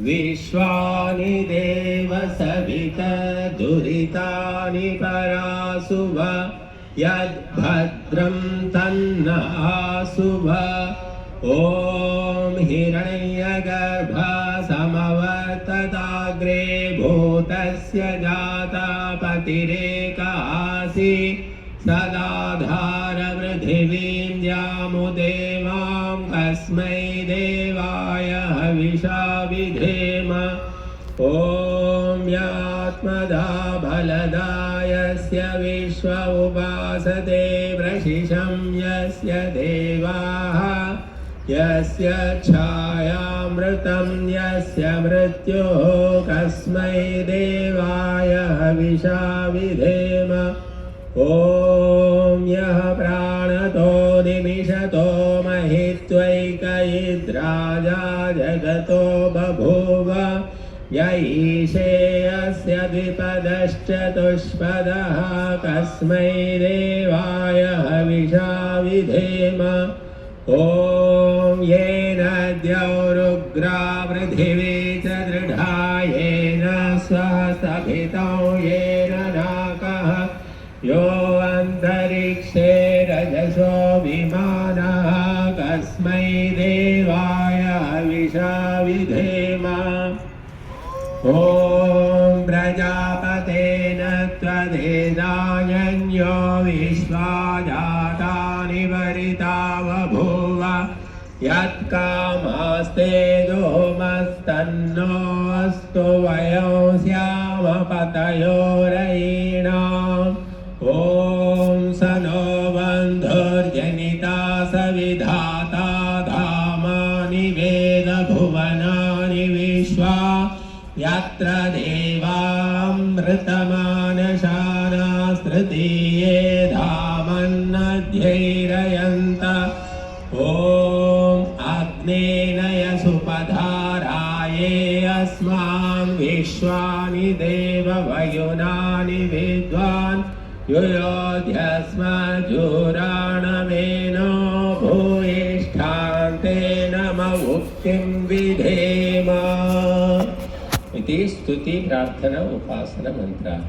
विश्वानि देव सविता दुरितानि परासुभ यद्भद्रं तन्न आसुभ। ॐ हिरण्यगर्भ समवर्तताग्रे भूतस्य जाता पतिरेकासि सदाधार पृथिवीं द्यामुदेवां कस्मै देवाय हविषा विधेम। ॐ यात्मदा बलदा यस्य विश्व उपासते वृषिशं यस्य देवाः यस्य छायामृतं यस्य मृत्युः कस्मै देवाय हविषा विधेम। ॐ यः प्राणतो निमिषतो महित्वैकयिद्राजा जगतो बभूव य ईशेयस्य द्विपदश्चतुष्पदः कस्मै देवाय हविषा विधेम। ॐ येन द्यौरुग्रा पृथिवी च दृढा येन स्वस्तभितो येन नाकः यो अन्तरिक्षे रजसो विमानः कस्मै देवाय हविषा विधेम। ॐ प्रजापतेन त्वदेदायन्यो विश्वा जातानि वरिता बभूव यत्कामास्ते दोमस्तन्नो अस्तु वयो स्याम पतयो रयीणाम्। ॐ स नो बन्धुर्जनिता सविधाता धामानि वेद भुवनानि विश्वा यत्र देवामृतमानशानास्तृतीये धामन्नध्यैरयन्त। ॐ अग्नेनय सुपधाराये अस्मान् विश्वानि देववयुनानि विद्वान् युयोध्यस्मजुराणमेनो भूयिष्ठान्ते नम उक्तिं विधेम। इति स्तुति प्रार्थना उपासना मंत्राः।